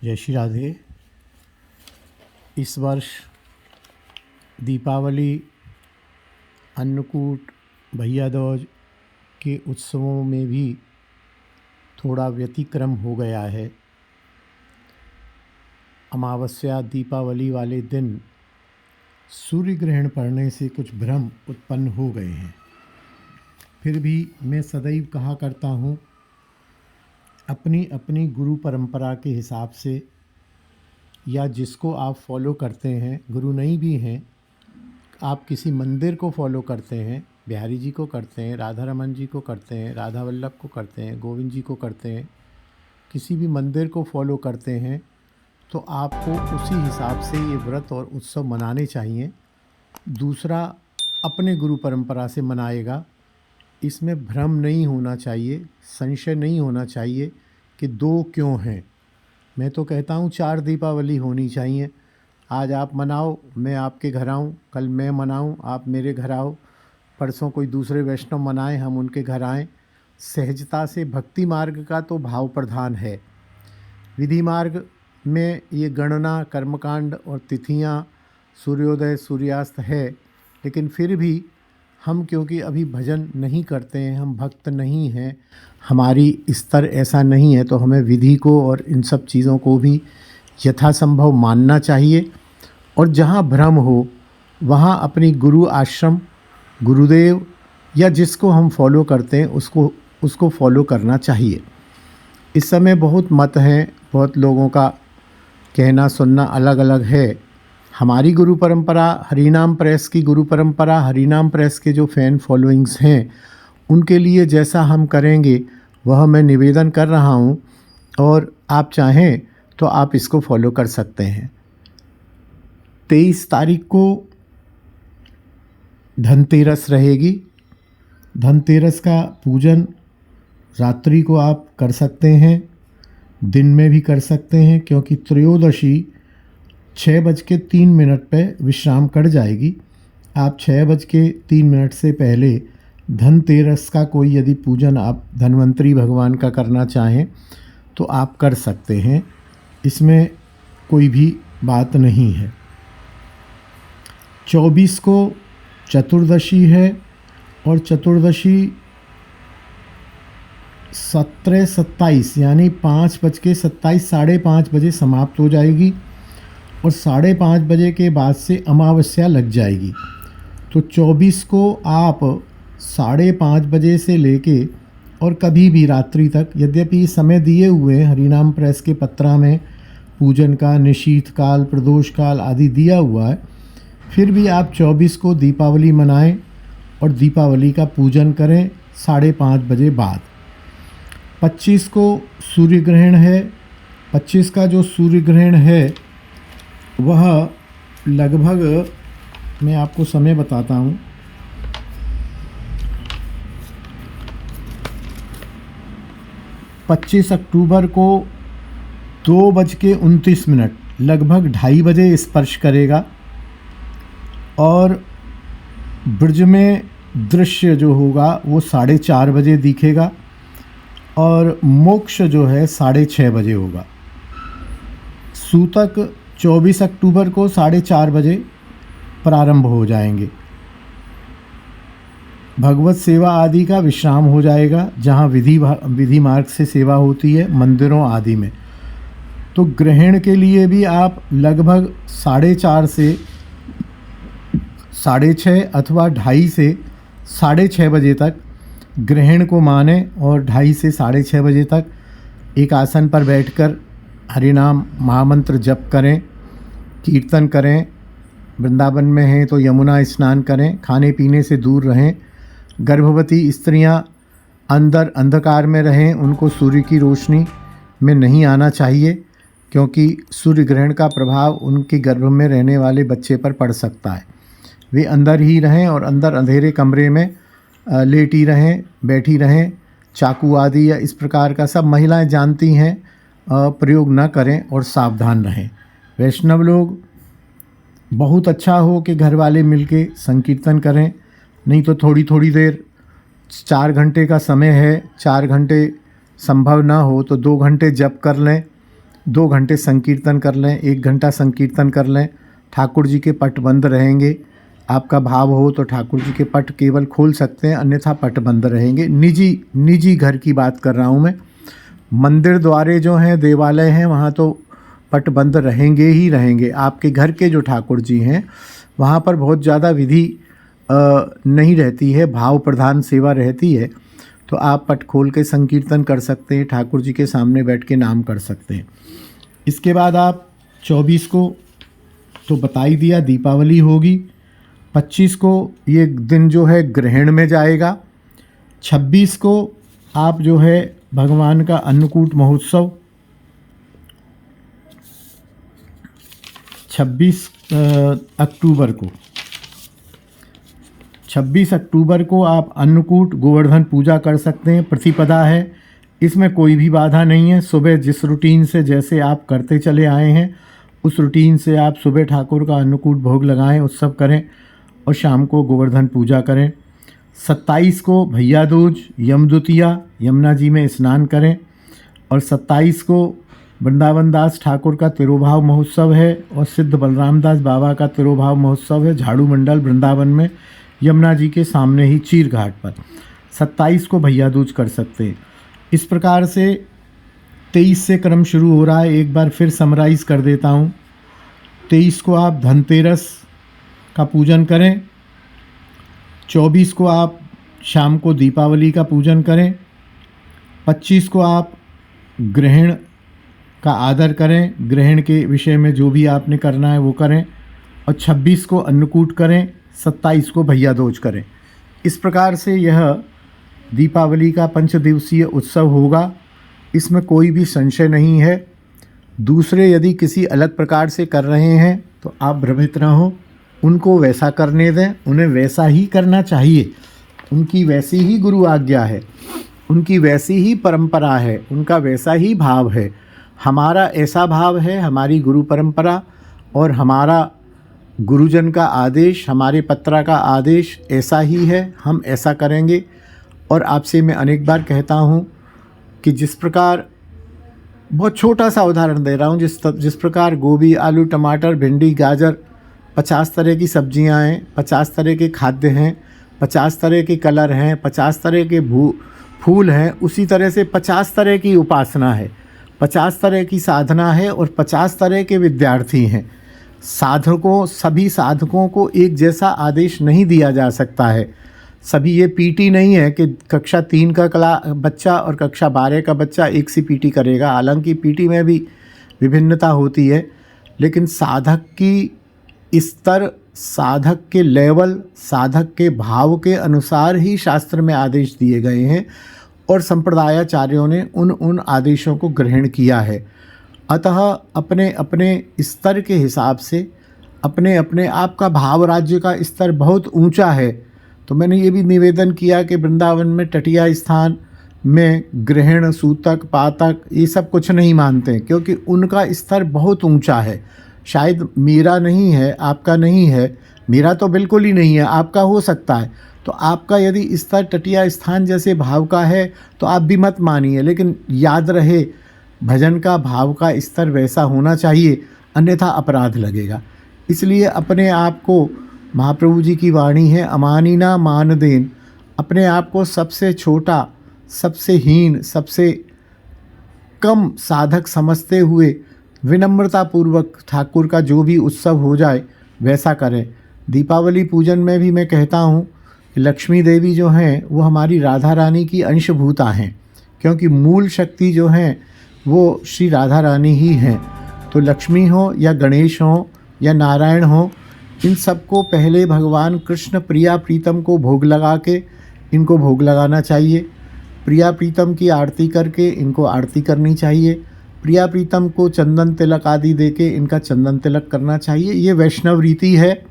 जय श्री राधे। इस वर्ष दीपावली, अन्नकूट, भैया दूज के उत्सवों में भी थोड़ा व्यतिक्रम हो गया है। अमावस्या दीपावली वाले दिन सूर्य ग्रहण पड़ने से कुछ भ्रम उत्पन्न हो गए हैं। फिर भी मैं सदैव कहा करता हूँ, अपनी अपनी गुरु परंपरा के हिसाब से या जिसको आप फॉलो करते हैं, गुरु नहीं भी हैं, आप किसी मंदिर को फॉलो करते हैं, बिहारी जी को करते हैं, राधा रमन जी को करते हैं, राधा वल्लभ को करते हैं, गोविंद जी को करते हैं, किसी भी मंदिर को फॉलो करते हैं, तो आपको उसी हिसाब से ये व्रत और उत्सव मनाने चाहिए। दूसरा अपने गुरु परंपरा से मनाएगा, इसमें भ्रम नहीं होना चाहिए, संशय नहीं होना चाहिए कि दो क्यों हैं। मैं तो कहता हूँ 4 दीपावली होनी चाहिए। आज आप मनाओ, मैं आपके घर आऊँ, कल मैं मनाऊँ, आप मेरे घर आओ, परसों कोई दूसरे वैष्णव मनाएं, हम उनके घर आएँ। सहजता से भक्ति मार्ग का तो भाव प्रधान है। विधि मार्ग में ये गणना, कर्मकांड और तिथियाँ, सूर्योदय सूर्यास्त है, लेकिन फिर भी हम क्योंकि अभी भजन नहीं करते हैं, हम भक्त नहीं हैं, हमारी स्तर ऐसा नहीं है, तो हमें विधि को और इन सब चीज़ों को भी यथासंभव मानना चाहिए। और जहाँ भ्रम हो वहाँ अपनी गुरु आश्रम, गुरुदेव या जिसको हम फॉलो करते हैं उसको फॉलो करना चाहिए। इस समय बहुत मत हैं, बहुत लोगों का कहना सुनना अलग अलग है। हमारी गुरु परंपरा, हरिनाम प्रेस की गुरु परंपरा, हरिनाम प्रेस के जो फ़ैन फॉलोइंग्स हैं, उनके लिए जैसा हम करेंगे वह मैं निवेदन कर रहा हूँ, और आप चाहें तो आप इसको फॉलो कर सकते हैं। 23 तारीख को धनतेरस रहेगी। धनतेरस का पूजन रात्रि को आप कर सकते हैं, दिन में भी कर सकते हैं, क्योंकि त्रयोदशी 6:03 पे विश्राम कर जाएगी। आप 6:03 से पहले धनतेरस का कोई यदि पूजन आप धन्वंतरी भगवान का करना चाहें तो आप कर सकते हैं, इसमें कोई भी बात नहीं है। 24 को चतुर्दशी है, और चतुर्दशी 17:27 यानी 5:27, 5:30 बजे समाप्त हो जाएगी, और 5:30 बजे के बाद से अमावस्या लग जाएगी। तो 24 को आप 5:30 बजे से लेके और कभी भी रात्रि तक, यद्यपि समय दिए हुए हैं हरिनाम प्रेस के पत्रा में, पूजन का निशीथ काल, प्रदोष काल आदि दिया हुआ है, फिर भी आप 24 को दीपावली मनाएं और दीपावली का पूजन करें 5:30 बजे बाद। 25 को सूर्य ग्रहण है। 25 का जो सूर्य ग्रहण है वह लगभग, मैं आपको समय बताता हूँ, 25 अक्टूबर को 2:29 लगभग 2:30 बजे स्पर्श करेगा, और ब्रज में दृश्य जो होगा वो 4:30 बजे दिखेगा, और मोक्ष जो है 6:30 बजे होगा। सूतक 24 अक्टूबर को 4:30 बजे प्रारंभ हो जाएंगे। भगवत सेवा आदि का विश्राम हो जाएगा, जहाँ विधि मार्ग से सेवा होती है मंदिरों आदि में। तो ग्रहण के लिए भी आप लगभग 4:30 से 6:30 अथवा 2:30 से 6:30 बजे तक ग्रहण को माने, और 2:30 से 6:30 बजे तक एक आसन पर बैठकर हरिनाम महामंत्र जप करें, कीर्तन करें। वृंदावन में हैं तो यमुना स्नान करें, खाने पीने से दूर रहें। गर्भवती स्त्रियां अंदर अंधकार में रहें, उनको सूर्य की रोशनी में नहीं आना चाहिए, क्योंकि सूर्य ग्रहण का प्रभाव उनके गर्भ में रहने वाले बच्चे पर पड़ सकता है। वे अंदर ही रहें, और अंदर अंधेरे कमरे में लेटी रहें, बैठी रहें। चाकू आदि या इस प्रकार का सब महिलाएं जानती हैं, प्रयोग न करें और सावधान रहें। वैष्णव लोग, बहुत अच्छा हो कि घर वाले मिलके संकीर्तन करें, नहीं तो थोड़ी थोड़ी देर, 4 घंटे का समय है, 4 घंटे संभव ना हो तो 2 घंटे जप कर लें, 2 घंटे संकीर्तन कर लें, 1 घंटा संकीर्तन कर लें। ठाकुर जी के पट बंद रहेंगे। आपका भाव हो तो ठाकुर जी के पट केवल खोल सकते हैं, अन्यथा पट बंद रहेंगे। निजी घर की बात कर रहा हूँ मैं। मंदिर द्वारे जो हैं, देवालय हैं, वहाँ तो पट बंद रहेंगे ही रहेंगे। आपके घर के जो ठाकुर जी हैं वहाँ पर बहुत ज़्यादा विधि नहीं रहती है, भाव प्रधान सेवा रहती है, तो आप पट खोल के संकीर्तन कर सकते हैं, ठाकुर जी के सामने बैठ के नाम कर सकते हैं। इसके बाद आप 24 को तो बता ही दिया दीपावली होगी। 25 को ये दिन जो है ग्रहण में जाएगा। 26 को आप जो है भगवान का अन्नकूट महोत्सव 26 अक्टूबर को आप अन्नकूट गोवर्धन पूजा कर सकते हैं। प्रतिपदा है, इसमें कोई भी बाधा नहीं है। सुबह जिस रूटीन से जैसे आप करते चले आए हैं उस रूटीन से आप सुबह ठाकुर का अन्नकूट भोग लगाएं, उत्सव करें और शाम को गोवर्धन पूजा करें। 27 को भैया दूज, यमद्वितीया, यमुना जी में स्नान करें। और 27 को वृंदावन दास ठाकुर का तिरुभाव महोत्सव है और सिद्ध बलराम दास बाबा का तिरुभाव महोत्सव है झाड़ू मंडल वृंदावन में, यमुना जी के सामने ही चीर घाट पर। 27 को भैया दूज कर सकते हैं। इस प्रकार से 23 से क्रम शुरू हो रहा है। एक बार फिर समराइज़ कर देता हूँ। 23 को आप धनतेरस का पूजन करें। 24 को आप शाम को दीपावली का पूजन करें। 25 को आप ग्रहण का आदर करें, ग्रहण के विषय में जो भी आपने करना है वो करें। और 26 को अन्नकूट करें, 27 को भैया दूज करें। इस प्रकार से यह दीपावली का 5 दिवसीय उत्सव होगा, इसमें कोई भी संशय नहीं है। दूसरे यदि किसी अलग प्रकार से कर रहे हैं तो आप भ्रमित ना हो, उनको वैसा करने दें, उन्हें वैसा ही करना चाहिए। उनकी वैसी ही गुरु आज्ञा है, उनकी वैसी ही परंपरा है, उनका वैसा ही भाव है। हमारा ऐसा भाव है, हमारी गुरु परंपरा और हमारा गुरुजन का आदेश, हमारे पत्रा का आदेश ऐसा ही है, हम ऐसा करेंगे। और आपसे मैं अनेक बार कहता हूँ कि जिस प्रकार, बहुत छोटा सा उदाहरण दे रहा हूँ, जिस प्रकार गोभी, आलू, टमाटर, भिंडी, गाजर 50 तरह की सब्जियाँ हैं, 50 तरह के खाद्य हैं, 50 तरह के कलर हैं, 50 तरह के फूल हैं, उसी तरह से 50 तरह की उपासना है, 50 तरह की साधना है और 50 तरह के विद्यार्थी हैं। सभी साधकों को एक जैसा आदेश नहीं दिया जा सकता है। सभी, ये पीटी नहीं है कि कक्षा 3 का बच्चा और कक्षा 12 का बच्चा एक सी पीटी करेगा। हालांकि पीटी में भी विभिन्नता होती है, लेकिन साधक की स्तर, साधक के लेवल, साधक के भाव के अनुसार ही शास्त्र में आदेश दिए गए हैं और संप्रदायाचार्यों ने उन आदेशों को ग्रहण किया है। अतः अपने अपने स्तर के हिसाब से, अपने अपने, आपका भाव राज्य का स्तर बहुत ऊंचा है तो मैंने ये भी निवेदन किया कि वृंदावन में तटीय स्थान में ग्रहण, सूतक, पातक ये सब कुछ नहीं मानते, क्योंकि उनका स्तर बहुत ऊंचा है। शायद मेरा नहीं है, आपका नहीं है, मेरा तो बिल्कुल ही नहीं है, आपका हो सकता है। तो आपका यदि स्तर तटीय स्थान जैसे भाव का है तो आप भी मत मानिए, लेकिन याद रहे भजन का भाव का स्तर वैसा होना चाहिए, अन्यथा अपराध लगेगा। इसलिए अपने आप को, महाप्रभु जी की वाणी है, अमानिना मान देन, अपने आप को सबसे छोटा, सबसे हीन, सबसे कम साधक समझते हुए विनम्रतापूर्वक ठाकुर का जो भी उत्सव हो जाए वैसा करें। दीपावली पूजन में भी मैं कहता हूँ कि लक्ष्मी देवी जो हैं वो हमारी राधा रानी की अंशभूता हैं, क्योंकि मूल शक्ति जो हैं वो श्री राधा रानी ही हैं। तो लक्ष्मी हो या गणेश हो या नारायण हो, इन सबको पहले भगवान कृष्ण प्रिया प्रीतम को भोग लगा के इनको भोग लगाना चाहिए। प्रिया प्रीतम की आरती करके इनको आरती करनी चाहिए। प्रिया प्रीतम को चंदन तिलक आदि देके इनका चंदन तिलक करना चाहिए। ये वैष्णव रीति है।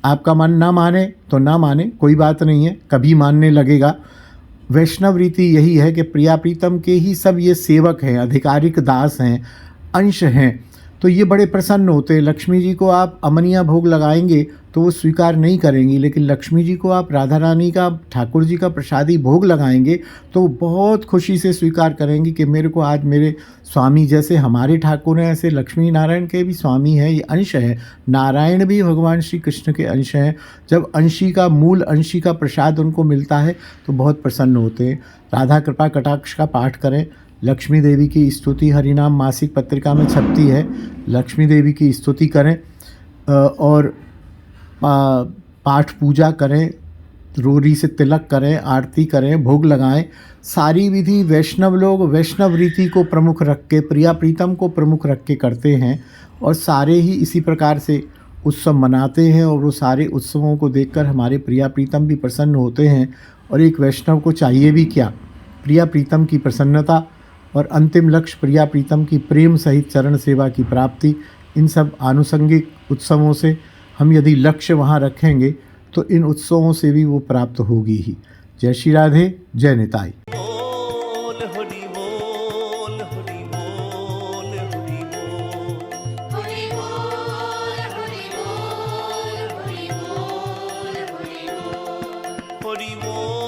आपका मन ना माने तो ना माने, कोई बात नहीं है, कभी मानने लगेगा। वैष्णव रीति यही है कि प्रिया प्रीतम के ही सब ये सेवक हैं, अधिकारिक दास हैं, अंश हैं। तो ये बड़े प्रसन्न होते हैं। लक्ष्मी जी को आप अमनिया भोग लगाएंगे तो वो स्वीकार नहीं करेंगी, लेकिन लक्ष्मी जी को आप राधा रानी का, ठाकुर जी का प्रसादी भोग लगाएंगे तो बहुत खुशी से स्वीकार करेंगी कि मेरे को आज मेरे स्वामी, जैसे हमारे ठाकुर हैं ऐसे लक्ष्मी नारायण के भी स्वामी हैं, ये अंश है। नारायण भी भगवान श्री कृष्ण के अंश हैं। जब अंशी का, मूल अंशी का प्रसाद उनको मिलता है तो बहुत प्रसन्न होते हैं। राधा कृपा कटाक्ष का पाठ करें। लक्ष्मी देवी की स्तुति हरिनाम मासिक पत्रिका में छपती है। लक्ष्मी देवी की स्तुति करें और पाठ पूजा करें, रोरी से तिलक करें, आरती करें, भोग लगाएं। सारी विधि वैष्णव लोग वैष्णव रीति को प्रमुख रख के, प्रिया प्रीतम को प्रमुख रख के करते हैं और सारे ही इसी प्रकार से उत्सव मनाते हैं। और वो सारे उत्सवों को देखकर हमारे प्रिया प्रीतम भी प्रसन्न होते हैं। और एक वैष्णव को चाहिए भी क्या? प्रिया प्रीतम की प्रसन्नता और अंतिम लक्ष्य प्रिया प्रीतम की प्रेम सहित चरण सेवा की प्राप्ति। इन सब आनुषंगिक उत्सवों से हम यदि लक्ष्य वहाँ रखेंगे तो इन उत्सवों से भी वो प्राप्त होगी ही। जय श्री राधे, जय निताई। हरि बोल।